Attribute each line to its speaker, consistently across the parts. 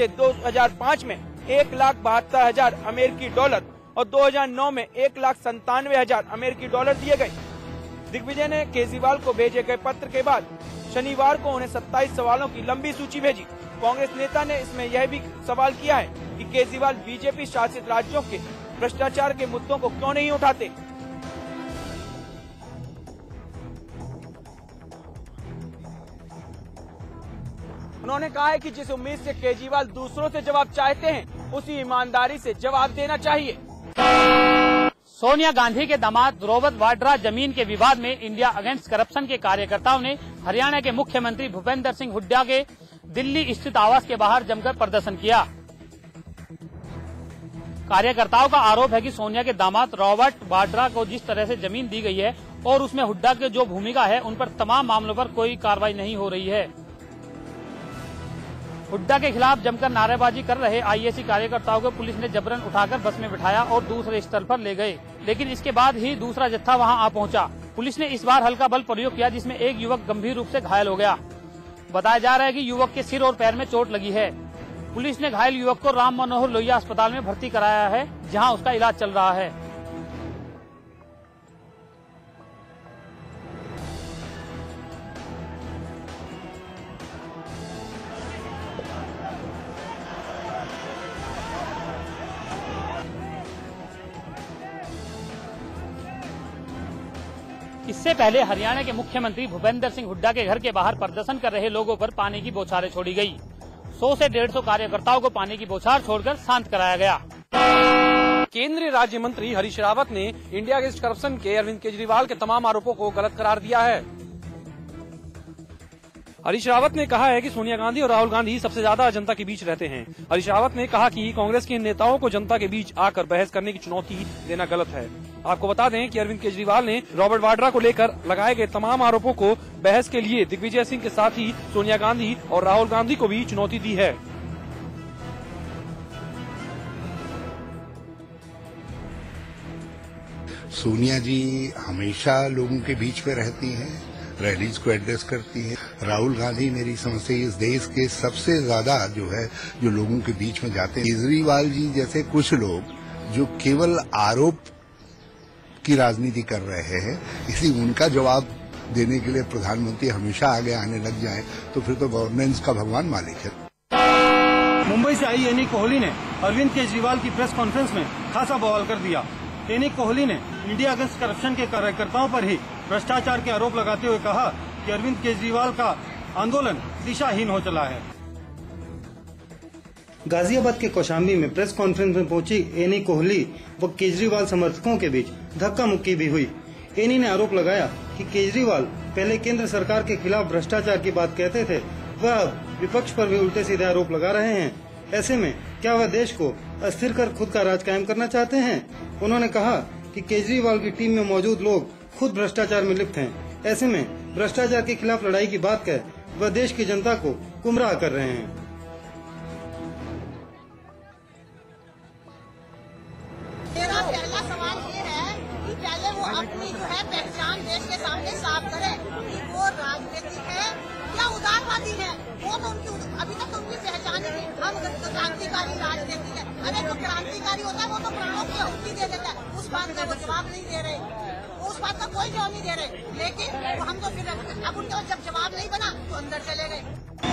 Speaker 1: जिसे 2005 में 1,72,000 अमेरिकी डॉलर और 2009 में 1,97,000 अमेरिकी डॉलर दिए गए। दिग्विजय ने केजरीवाल को भेजे गए पत्र के बाद शनिवार को उन्हें 27 सवालों की लंबी सूची भेजी। कांग्रेस नेता ने इसमें यह भी सवाल किया है कि केजरीवाल बीजेपी शासित राज्यों के भ्रष्टाचार के मुद्दों को क्यों नहीं उठाते। उन्होंने कहा है कि जिस उम्मीद से केजरीवाल दूसरों से जवाब चाहते हैं, उसी ईमानदारी से जवाब देना चाहिए।
Speaker 2: सोनिया गांधी के दामाद रॉबर्ट वाड्रा जमीन के विवाद में इंडिया अगेंस्ट करप्शन के कार्यकर्ताओं ने हरियाणा के मुख्यमंत्री भूपेंद्र सिंह हुड्डा के दिल्ली स्थित आवास के बाहर जमकर प्रदर्शन किया। कार्यकर्ताओं का आरोप है कि सोनिया के दामाद रॉबर्ट वाड्रा को जिस तरह से जमीन दी गई है और उसमें हुड्डा की जो भूमिका है, उन पर तमाम मामलों पर कोई कार्रवाई नहीं हो रही है। हुड्डा के खिलाफ जमकर नारेबाजी कर रहे आईएससी कार्यकर्ताओं को पुलिस ने जबरन उठाकर बस में बिठाया और दूसरे स्थल पर ले गए, लेकिन इसके बाद ही दूसरा जत्था वहां आ पहुंचा। पुलिस ने इस बार हल्का बल प्रयोग किया, जिसमें एक युवक गंभीर रूप से घायल हो गया। बताया जा रहा है कि युवक के सिर और पैर में चोट लगी है। पुलिस ने घायल युवक को राम मनोहर लोहिया अस्पताल में भर्ती कराया है, जहाँ उसका इलाज चल रहा है। इससे पहले हरियाणा के मुख्यमंत्री भूपेंद्र सिंह हुड्डा के घर के बाहर प्रदर्शन कर रहे लोगों पर पानी की बौछारें छोड़ी गई। 100 से 150 कार्यकर्ताओं को पानी की बौछार छोड़कर शांत कराया गया।
Speaker 3: केंद्रीय राज्य मंत्री हरीश रावत ने इंडिया अगेंस्ट करप्शन के अरविंद केजरीवाल के तमाम आरोपों को गलत करार दिया है। हरीश रावत ने कहा है कि सोनिया गांधी और राहुल गांधी सबसे ज्यादा जनता के बीच रहते हैं। हरीश रावत ने कहा कि कांग्रेस के नेताओं को जनता के बीच आकर बहस करने की चुनौती देना गलत है। आपको बता दें कि अरविंद केजरीवाल ने रॉबर्ट वाड्रा को लेकर लगाए गए तमाम आरोपों को बहस के लिए दिग्विजय सिंह के साथ ही सोनिया गांधी और राहुल गांधी को भी चुनौती दी है।
Speaker 4: सोनिया जी हमेशा लोगों के बीच में रहती हैं, रैलीज को एड्रेस करती है। राहुल गांधी मेरी समझ से इस देश के सबसे ज्यादा जो लोगों के बीच में जाते हैं। केजरीवाल जी जैसे कुछ लोग जो केवल आरोप की राजनीति कर रहे हैं, इसलिए उनका जवाब देने के लिए प्रधानमंत्री हमेशा आगे आने लग जाए तो फिर तो गवर्नेंस का भगवान मालिक है।
Speaker 5: मुंबई से आई एनी कोहली ने अरविंद केजरीवाल की प्रेस कॉन्फ्रेंस में खासा बवाल कर दिया। एनी कोहली ने इंडिया अगेंस्ट करप्शन के कार्यकर्ताओं पर ही भ्रष्टाचार के आरोप लगाते हुए कहा कि अरविंद केजरीवाल का आंदोलन दिशाहीन हो चला है। गाजियाबाद के कौशाम्बी में प्रेस कॉन्फ्रेंस में पहुंची एनी कोहली व केजरीवाल समर्थकों के बीच धक्का मुक्की भी हुई। एनी ने आरोप लगाया कि केजरीवाल पहले केंद्र सरकार के खिलाफ भ्रष्टाचार की बात कहते थे, वह अब विपक्ष पर भी उल्टे सीधे आरोप लगा रहे हैं। ऐसे में क्या वह देश को अस्थिर कर खुद का राज कायम करना चाहते हैं? उन्होंने कहा कि केजरीवाल की टीम में मौजूद लोग खुद भ्रष्टाचार में लिप्त हैं। ऐसे में भ्रष्टाचार के खिलाफ लड़ाई की बात कह वह देश की जनता को गुमराह कर रहे हैं।
Speaker 6: मेरा पहला सवाल ये है कि पहले वो अपनी जो है पहचान देश के सामने साफ करे कि वो राजनीतिक है या उदारवादी है। वो तो उनकी अभी तक तो उनकी पहचान ही नहीं। हम क्रांतिकारी राजनीति है। अरे जो क्रांतिकारी होता है वो तो प्राणों की आहुति दे देता है। उस बात का वो जवाब नहीं दे रहे, उस बात का कोई जवाब नहीं दे रहे। लेकिन हम तो फिर अब उनके जब जवाब नहीं बना तो अंदर चले गए।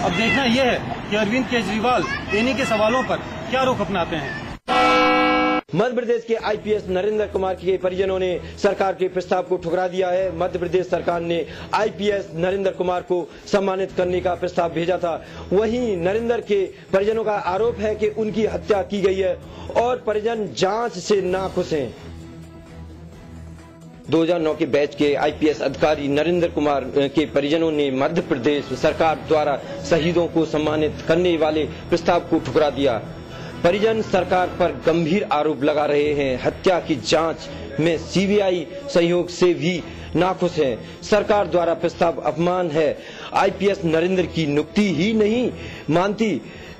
Speaker 5: अब देखना यह है कि अरविंद केजरीवाल एनी के सवालों पर क्या रुख अपनाते हैं।
Speaker 7: मध्य प्रदेश के आईपीएस नरेंद्र कुमार के परिजनों ने सरकार के प्रस्ताव को ठुकरा दिया है। मध्य प्रदेश सरकार ने आईपीएस नरेंद्र कुमार को सम्मानित करने का प्रस्ताव भेजा था। वहीं नरेंद्र के परिजनों का आरोप है कि उनकी हत्या की गई है और परिजन जांच से नाखुश हैं। 2009 के बैच के आईपीएस अधिकारी नरेंद्र कुमार के परिजनों ने मध्य प्रदेश सरकार द्वारा शहीदों को सम्मानित करने वाले प्रस्ताव को ठुकरा दिया। परिजन सरकार पर गंभीर आरोप लगा रहे हैं। हत्या की जांच में सीबीआई सहयोग से भी नाखुश हैं। सरकार द्वारा प्रस्ताव अपमान है। आईपीएस नरेंद्र की नियुक्ति ही नहीं मानती।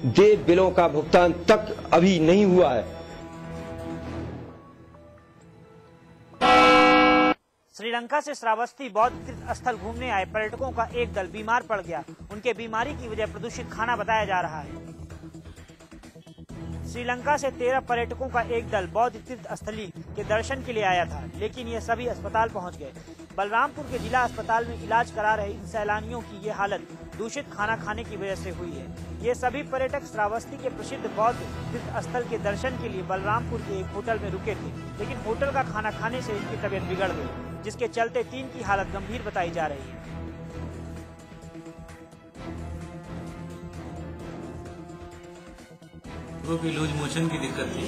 Speaker 7: देय बिलों का भुगतान तक अभी नहीं हुआ है।
Speaker 8: श्रीलंका से श्रावस्ती बौद्ध तीर्थ स्थल घूमने आए पर्यटकों का एक दल बीमार पड़ गया। उनके बीमारी की वजह प्रदूषित खाना बताया जा रहा है। श्रीलंका से 13 पर्यटकों का एक दल बौद्ध तीर्थ स्थली के दर्शन के लिए आया था, लेकिन ये सभी अस्पताल पहुंच गए। बलरामपुर के जिला अस्पताल में इलाज करा रहे इन सैलानियों की ये हालत दूषित खाना खाने की वजह से हुई है। ये सभी पर्यटक श्रावस्ती के प्रसिद्ध बौद्ध तीर्थ स्थल के दर्शन के लिए बलरामपुर के एक होटल में रुके थे, लेकिन होटल का खाना खाने से इनकी तबीयत बिगड़ गई, जिसके चलते 3 की हालत गंभीर बताई जा रही है।
Speaker 9: की लूज मोशन की दिक्कत थी,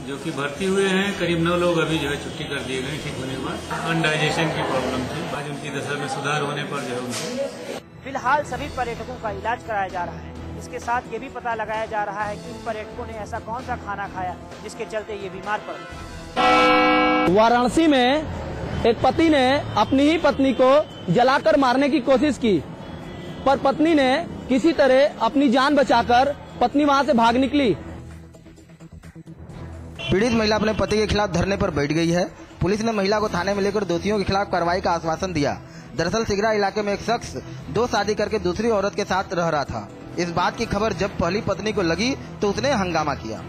Speaker 9: जो कि भर्ती हुए हैं। करीब 9 लोग अभी जो है छुट्टी कर दिए गए ठीक होने के बाद। अनडाइजेशन की प्रॉब्लम थी, आज उनकी दशा में सुधार होने पर जो है उनको
Speaker 8: फिलहाल सभी पर्यटकों का इलाज कराया जा रहा है। इसके साथ ये भी पता लगाया जा रहा है कि इन पर्यटकों ने ऐसा कौन सा खाना खाया जिसके चलते ये बीमार पड़ गए।
Speaker 10: वाराणसी में एक पति ने अपनी ही पत्नी को जलाकर मारने की कोशिश की, पर पत्नी ने किसी तरह अपनी जान बचाकर पत्नी वहां से भाग निकली।
Speaker 11: पीड़ित महिला अपने पति के खिलाफ धरने पर बैठ गई है। पुलिस ने महिला को थाने में लेकर दोषियों के खिलाफ कार्रवाई का आश्वासन दिया। दरअसल सिगरा इलाके में एक शख्स 2 शादी करके दूसरी औरत के साथ रह रहा था। इस बात की खबर जब पहली पत्नी को लगी तो उसने हंगामा किया।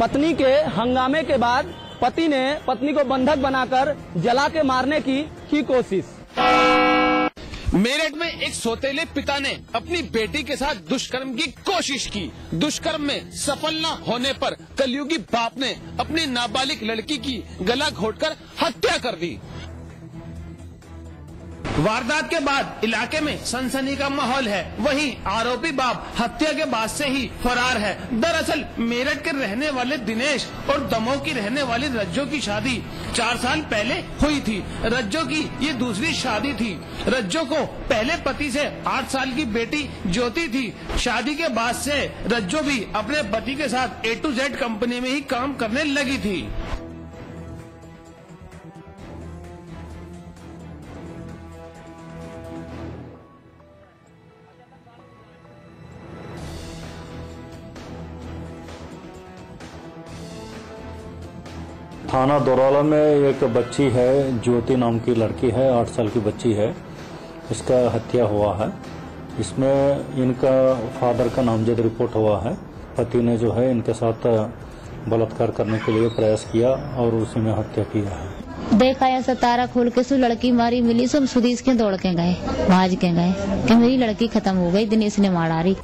Speaker 10: पत्नी के हंगामे के बाद पति ने पत्नी को बंधक बनाकर जला के मारने की कोशिश।
Speaker 12: मेरठ में एक सौतेले पिता ने अपनी बेटी के साथ दुष्कर्म की कोशिश की। दुष्कर्म में सफल न होने पर कलयुगी बाप ने अपनी नाबालिग लड़की की गला घोटकर हत्या कर दी। वारदात के बाद इलाके में सनसनी का माहौल है। वहीं आरोपी बाप हत्या के बाद से ही फरार है। दरअसल मेरठ के रहने वाले दिनेश और दमोह की रहने वाली रज्जो की शादी 4 साल पहले हुई थी। रज्जो की ये दूसरी शादी थी। रज्जो को पहले पति से 8 साल की बेटी ज्योति थी। शादी के बाद से रज्जो भी अपने पति के साथ A to Z कंपनी में ही काम करने लगी थी।
Speaker 13: थाना दोराला में एक बच्ची है, ज्योति नाम की लड़की है, 8 साल की बच्ची है। इसका हत्या हुआ है। इसमें इनका फादर का नामजद रिपोर्ट हुआ है। पति ने जो है इनके साथ बलात्कार करने के लिए प्रयास किया और उसी में हत्या किया है।
Speaker 14: देखा ऐसा तारा खोल के सु लड़की मारी मिली, सब सुधीस के दौड़ के गए, भाज के गए कि मेरी लड़की खत्म हो गई, दिनेश ने मारा रही।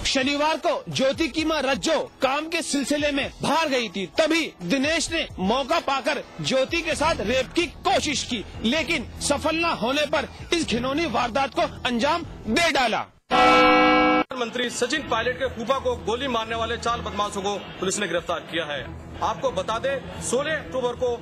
Speaker 12: शनिवार को ज्योति की मां रज्जो काम के सिलसिले में बाहर गई थी। तभी दिनेश ने मौका पाकर ज्योति के साथ रेप की कोशिश की, लेकिन सफल न होने पर इस घिनौनी वारदात को अंजाम दे डाला।
Speaker 15: मंत्री सचिन पायलट के फूफा को गोली मारने वाले 4 बदमाशों को पुलिस ने गिरफ्तार किया है। आपको बता दें, 16 अक्टूबर को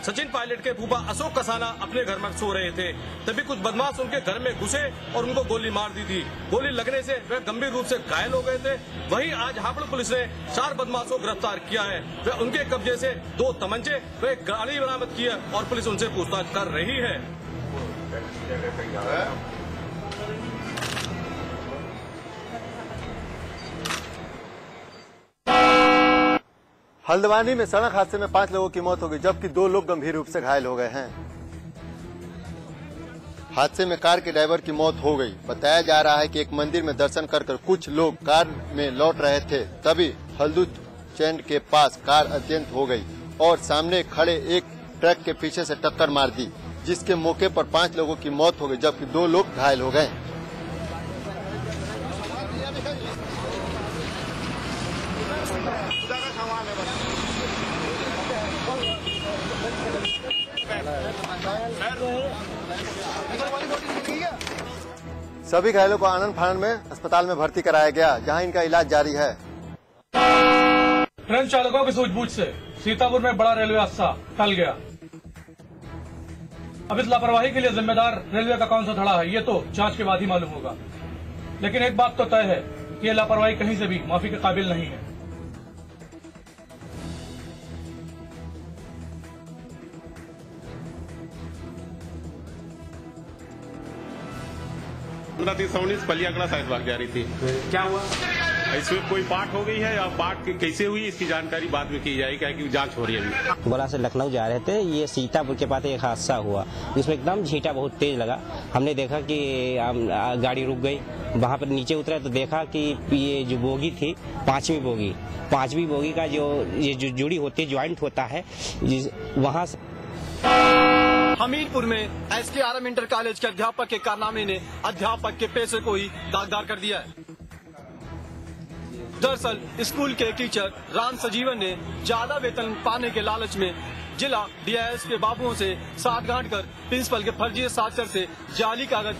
Speaker 15: सचिन पायलट के फूफा अशोक कसाना अपने घर में सो रहे थे, तभी कुछ बदमाश उनके घर में घुसे और उनको गोली मार दी थी। गोली लगने से वे गंभीर रूप से घायल हो गए थे। वहीं आज हापुड़ पुलिस ने 4 बदमाशों को गिरफ्तार किया है। वे उनके कब्जे से 2 तमंचे व एक गाड़ी बरामद की है और पुलिस उनसे पूछताछ कर रही है।
Speaker 16: हल्द्वानी में सड़क हादसे में 5 लोगों की मौत हो गई, जबकि 2 लोग गंभीर रूप से घायल हो गए हैं। हादसे में कार के ड्राइवर की मौत हो गई। बताया जा रहा है कि एक मंदिर में दर्शन कर कुछ लोग कार में लौट रहे थे, तभी हल्दू चैंड के पास कार अत्यंत हो गई और सामने खड़े एक ट्रक के पीछे से टक्कर मार दी, जिसके मौके पर 5 लोगों की मौत हो गई, जबकि 2 लोग घायल हो गए। सभी घायलों को आनंद फानंद में अस्पताल में भर्ती कराया गया, जहां इनका इलाज जारी है।
Speaker 3: ट्रेन चालकों की सूझबूझ से सीतापुर में बड़ा रेलवे हादसा टल गया। अब इस लापरवाही के लिए जिम्मेदार रेलवे का कौन सा धड़ा है, ये तो जांच के बाद ही मालूम होगा। लेकिन एक बात तो तय है कि ये लापरवाही कहीं से भी माफी के काबिल नहीं है।
Speaker 15: पलियाकड़ा साइड भाग जा रही थी। क्या हुआ? इसमें कोई पार्ट हो गई है या पार्ट कैसे हुई, इसकी जानकारी बाद में की जाएगी, क्या कि जांच हो रही है अभी।
Speaker 17: बोला से लखनऊ जा रहे थे, ये सीतापुर के पास एक हादसा हुआ जिसमें एकदम झीटा बहुत तेज लगा। हमने देखा कि गाड़ी रुक गई, वहाँ पर नीचे उतरा तो देखा कि ये जो बोगी थी पांचवी बोगी का ये जो जुड़ी होती है, ज्वाइंट होता है, वहाँ से।
Speaker 15: हमीरपुर में SKRM इंटर कॉलेज के अध्यापक के कारनामे ने अध्यापक के पेशे को ही दागदार कर दिया है। दरअसल स्कूल के टीचर राम सजीवन ने ज्यादा वेतन पाने के लालच में जिला DIS के बाबुओं से साठ गांठ कर प्रिंसिपल के फर्जी हस्ताक्षर से जाली कागज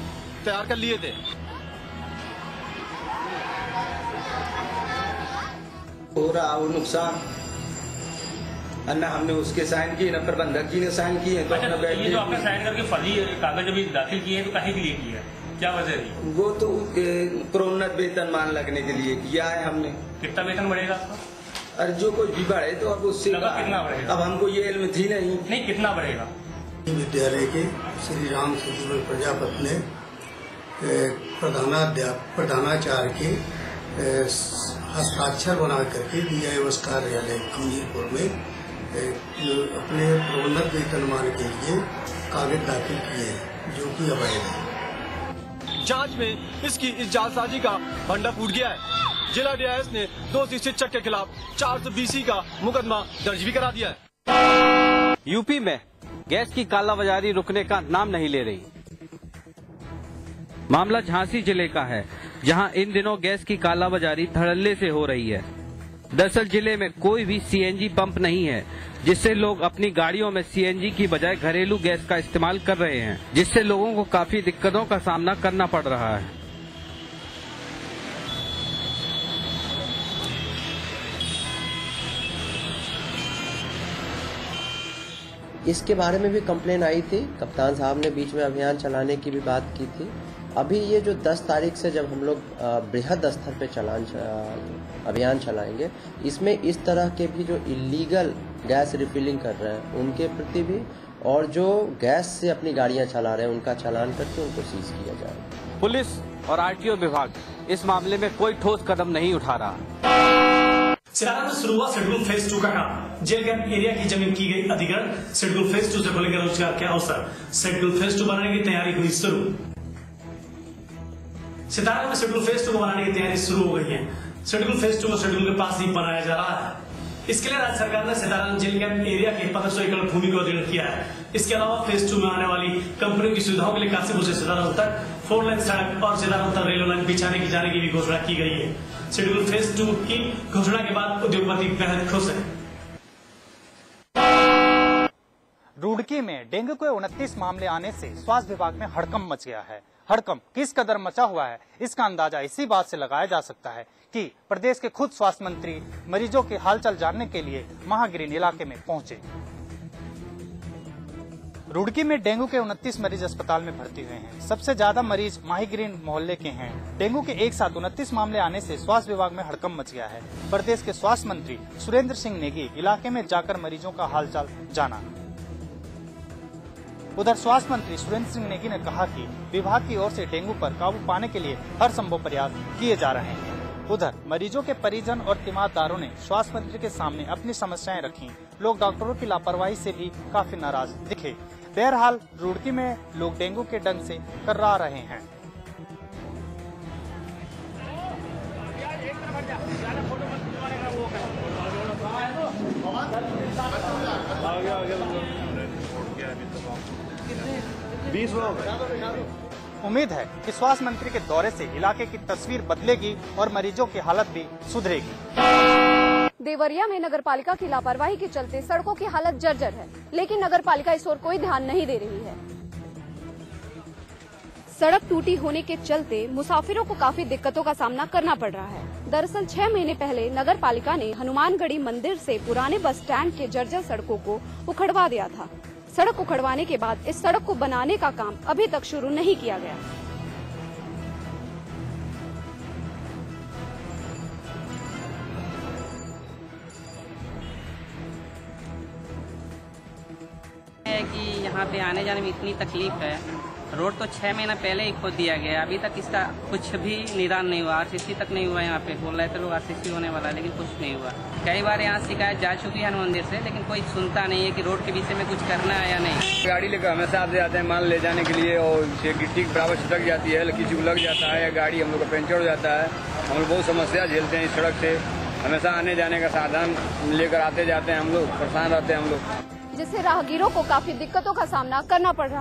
Speaker 15: तैयार कर लिए थे।
Speaker 18: हो रहा वो नुकसान, न हमने उसके साइन किए, न प्रबंधक जी ने साइन किए। तो
Speaker 2: अच्छा, ये जो आपने साइन करके फर्जी कागज अभी दाखिल किए हैं, तो काहे के लिए किया, क्या वजह है?
Speaker 18: वो तो प्रोन्नत वेतन मान लगने के लिए किया है हमने।
Speaker 2: कितना वेतन बढ़ेगा आपका?
Speaker 18: अरे जो कोई भी बढ़े तो अब उससे
Speaker 2: कितना बढ़ेगा?
Speaker 18: अब हमको ये इल्म थी नहीं
Speaker 2: कितना बढ़ेगा?
Speaker 19: विद्यालय के श्री राम सजीवन प्रजापति ने प्रधानाचार्य के हस्ताक्षर बना करके DIS कार्यालय हमीरपुर में अपने प्रोन्नत वेतनमान के लिए कागज दाखिल किए, जो कि अवैध है।
Speaker 15: जांच में इसकी इस जालसाजी का भंडा फूट गया है। जिला DIS ने दोषी शिक्षक के खिलाफ 420 का मुकदमा दर्ज भी करा दिया है।
Speaker 20: यूपी में गैस की कालाबाजारी रुकने का नाम नहीं ले रही। मामला झांसी जिले का है, जहां इन दिनों गैस की कालाबाजारी धड़ल्ले से हो रही है। दरअसल जिले में कोई भी CNG पंप नहीं है, जिससे लोग अपनी गाड़ियों में CNG की बजाय घरेलू गैस का इस्तेमाल कर रहे हैं, जिससे लोगों को काफी दिक्कतों का सामना करना पड़ रहा है।
Speaker 21: इसके बारे में भी कंप्लेन आई थी, कप्तान साहब ने बीच में अभियान चलाने की भी बात की थी। अभी ये जो 10 तारीख से जब हम लोग बृहद स्तर पे अभियान चलाएंगे, इसमें इस तरह के भी जो इलीगल गैस रिफिलिंग कर रहे हैं उनके प्रति भी, और जो गैस से अपनी गाड़ियां चला रहे हैं उनका चालान करके उनको सीज किया जाए।
Speaker 20: पुलिस और RTO विभाग इस मामले में कोई ठोस कदम नहीं उठा रहा।
Speaker 22: सितारा में शुरू हुआ शेड्यूल फेज 2 का काम। जेल कैंप एरिया की जमीन की गई अधिग्रहण। शेड्यूल फेज 2 से खुलेंगे रोजगार के अवसर। शेड्यूल फेज 2 बनाने की तैयारी हुई शुरू। सितारा में शेड्यूल फेज 2 को बनाने की तैयारी शुरू हो गई है। शेड्यूल फेज 2 को शेड्यूल के पास ही बनाया जा रहा है। इसके लिए राज्य सरकार ने सितारा जेल कैंप एरिया की 1500 एकड़ भूमि को अधिग्रहण किया है। इसके अलावा फेज 2 में आने वाली कंपनियों की सुविधाओं के लिए काशीपुर से सितारा तक 4 लेन सड़क और सितारा तक रेलवे लाइन बिछाने की जाने की भी घोषणा की गई है। शेड्यूल फेज 2 की घोषणा के बाद उद्योगपति बेहद खुश है।
Speaker 23: रुड़की में डेंगू के 29 मामले आने से स्वास्थ्य विभाग में हड़कंप मच गया है। हड़कंप किस कदर मचा हुआ है, इसका अंदाजा इसी बात से लगाया जा सकता है कि प्रदेश के खुद स्वास्थ्य मंत्री मरीजों के हालचाल जानने के लिए महागिरीन इलाके में पहुंचे। रुड़की में डेंगू के 29 मरीज अस्पताल में भर्ती हुए हैं। सबसे ज्यादा मरीज माहीगिरीन मोहल्ले के हैं। डेंगू के एक साथ 29 मामले आने से स्वास्थ्य विभाग में हड़कंप मच गया है। प्रदेश के स्वास्थ्य मंत्री सुरेंद्र सिंह नेगी इलाके में जाकर मरीजों का हालचाल जाना। उधर स्वास्थ्य मंत्री सुरेंद्र सिंह नेगी ने कहा कि विभाग की ओर से डेंगू पर काबू पाने के लिए हर संभव प्रयास किए जा रहे हैं। उधर मरीजों के परिजन और तीमारदारों ने स्वास्थ्य मंत्री के सामने अपनी समस्याएं रखी। लोग डॉक्टरों की लापरवाही से भी काफी नाराज दिखे। बहरहाल रुड़की में लोग डेंगू के डंक से कर्रा रहे हैं। उम्मीद है कि स्वास्थ्य मंत्री के दौरे से इलाके की तस्वीर बदलेगी और मरीजों की हालत भी सुधरेगी।
Speaker 24: देवरिया में नगरपालिका की लापरवाही के चलते सड़कों की हालत जर्जर है, लेकिन नगरपालिका इस ओर कोई ध्यान नहीं दे रही है। सड़क टूटी होने के चलते मुसाफिरों को काफी दिक्कतों का सामना करना पड़ रहा है। दरअसल 6 महीने पहले नगरपालिका ने हनुमानगढ़ी मंदिर से पुराने बस स्टैंड के जर्जर सड़कों को उखड़वा दिया था। सड़क उखड़वाने के बाद इस सड़क को बनाने का काम अभी तक शुरू नहीं किया गया।
Speaker 25: है कि यहाँ पे आने जाने में इतनी तकलीफ है
Speaker 1: रोड तो 6 महीना पहले ही खोद दिया गया, अभी तक इसका कुछ भी निदान नहीं हुआ। आरसीसी तक नहीं हुआ। यहाँ पे बोल रहे थे लोग आरसीसी होने वाला, लेकिन कुछ नहीं हुआ। कई बार यहाँ शिकायत जा चुकी है मंदिर से, लेकिन कोई सुनता नहीं है कि रोड के विषय में कुछ करना है या नहीं।
Speaker 4: गाड़ी लेकर हमेशा आते जाते हैं माल ले जाने के लिए, और गिट्टी बराबर छिटक जाती है, किसी को लग जाता है या गाड़ी हम लोग का पंचर हो जाता है। हम लोग बहुत समस्या झेलते हैं इस सड़क से। हमेशा आने जाने का साधन लेकर आते जाते हैं, हम लोग परेशान रहते हैं हम लोग,
Speaker 24: जिससे राहगीरों को काफी दिक्कतों का सामना करना पड़ रहा है।